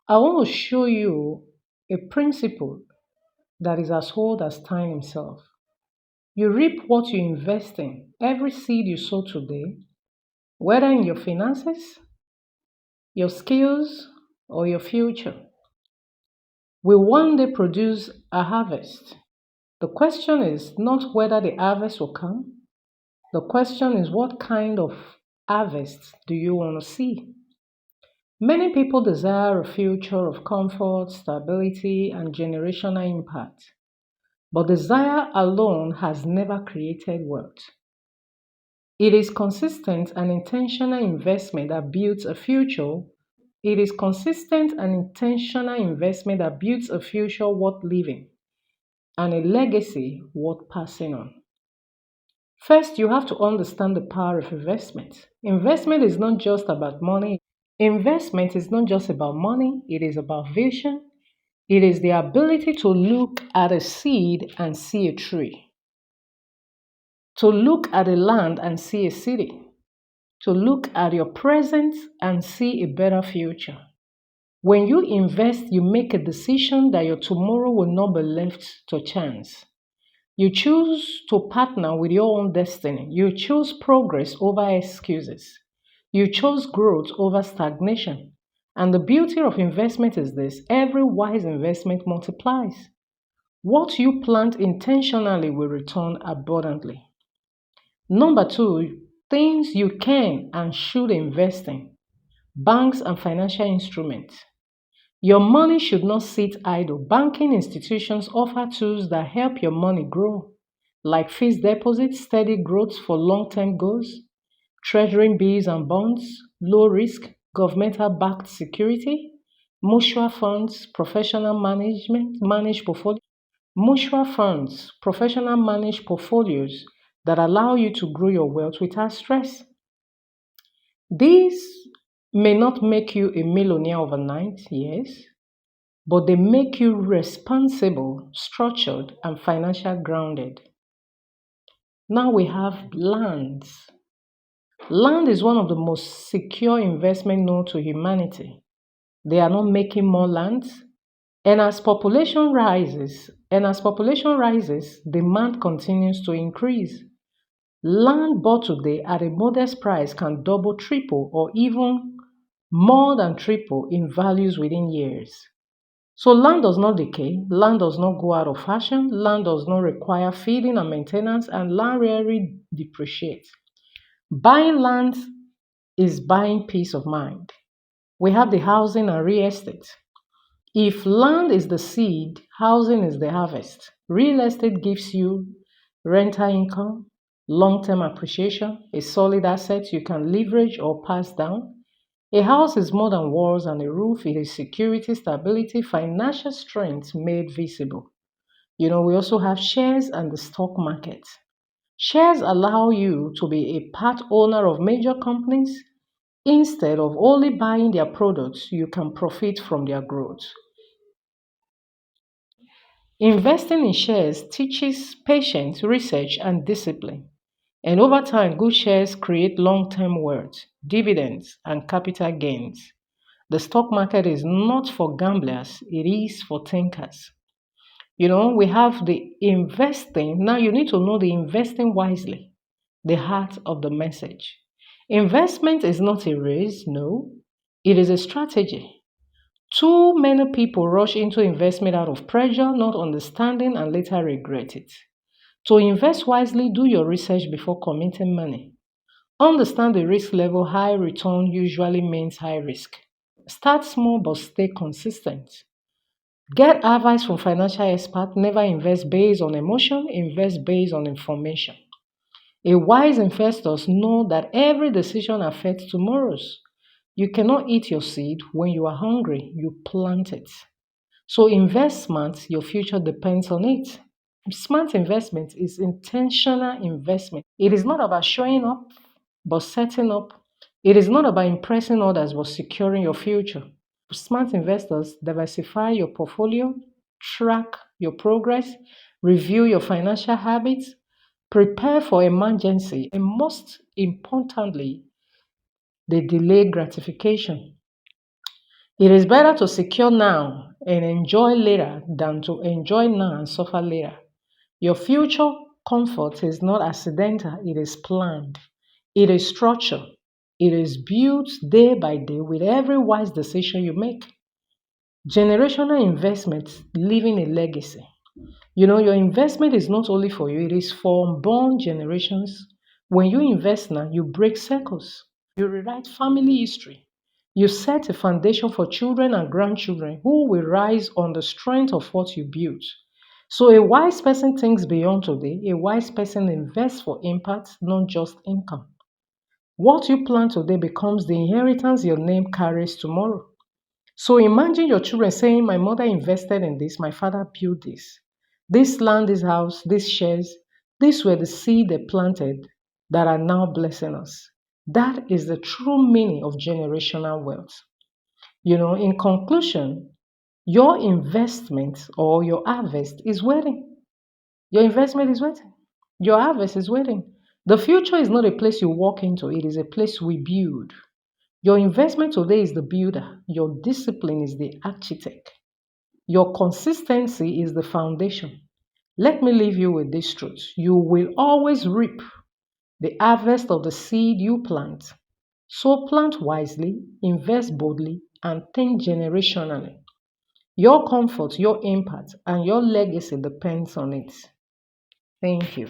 I want to show you a principle that is as old as time himself. You reap what you invest in. Every seed you sow today, whether in your finances, your skills, or your future, will one day produce a harvest. The question is not whether the harvest will come. The question is what kind of harvest do you want to see? Many people desire a future of comfort, stability, and generational impact. But desire alone has never created wealth. It is consistent and intentional investment that builds a future. It is consistent and intentional investment that builds a future worth living and a legacy worth passing on. First, you have to understand the power of investment. Investment is not just about money. Investment is not just about money, it is about vision. It is the ability to look at a seed and see a tree, to look at a land and see a city, to look at your present and see a better future. When you invest, you make a decision that your tomorrow will not be left to chance. You choose to partner with your own destiny. You choose progress over excuses. You chose growth over stagnation. And the beauty of investment is this: every wise investment multiplies. What you plant intentionally will return abundantly. Number two, things you can and should invest in: banks and financial instruments. Your money should not sit idle. Banking institutions offer tools that help your money grow, like fixed deposits, steady growth for long term goals, treasury bills and bonds, low risk, governmental backed security, mutual funds, professional management, managed portfolio. Mutual funds, professional managed portfolios that allow you to grow your wealth without stress. These may not make you a millionaire overnight, yes, but they make you responsible, structured, and financially grounded. Now we have lands. Land is one of the most secure investment known to humanity. They are not making more land. And as population rises, demand continues to increase. Land bought today at a modest price can double, triple, or even more than triple in values within years. So land does not decay, land does not go out of fashion, land does not require feeding and maintenance, and land rarely depreciates. Buying land is buying peace of mind. We have the housing and real estate. If land is the seed, housing is the harvest. Real estate gives you rental income, long term appreciation, a solid asset you can leverage or pass down. A house is more than walls and a roof, it is security, stability, financial strength made visible. We also have shares and the stock market. Shares allow you to be a part owner of major companies. Instead of only buying their products, you can profit from their growth. Investing in shares teaches patience, research, and discipline. And over time, good shares create long term wealth, dividends, and capital gains. The stock market is not for gamblers, it is for thinkers. We have the investing. Now you need to know the investing wisely, the heart of the message. Investment is not a race, no, it is a strategy. Too many people rush into investment out of pressure, not understanding, and later regret it. To invest wisely, do your research before committing money. Understand the risk level. High return usually means high risk. Start small but stay consistent. Get advice from financial experts. Never invest based on emotion, invest based on information. A wise investors know that every decision affects tomorrow's. You cannot eat your seed when you are hungry, you plant it. So invest smart, your future depends on it. Smart investment is intentional investment. It is not about showing up, but setting up. It is not about impressing others, but securing your future. Smart investors diversify your portfolio, track your progress, review your financial habits, prepare for emergency, and most importantly, they delay gratification. It is better to secure now and enjoy later than to enjoy now and suffer later. Your future comfort is not accidental, it is planned, it is structured, it is built day by day with every wise decision you make. Generational investment, leaving a legacy. Your investment is not only for you, it is for unborn generations. When you invest now, you break circles, you rewrite family history, you set a foundation for children and grandchildren who will rise on the strength of what you built. So, a wise person thinks beyond today, a wise person invests for impact, not just income. What you plant today becomes the inheritance your name carries tomorrow. So imagine your children saying, my mother invested in this, my father built this. This land, this house, these shares, these were the seed they planted that are now blessing us. That is the true meaning of generational wealth. In conclusion, your investment or your harvest is waiting. Your investment is waiting. Your harvest is waiting. The future is not a place you walk into, it is a place we build. Your investment today is the builder. Your discipline is the architect. Your consistency is the foundation. Let me leave you with this truth. You will always reap the harvest of the seed you plant. So plant wisely, invest boldly, and think generationally. Your comfort, your impact, and your legacy depends on it. Thank you.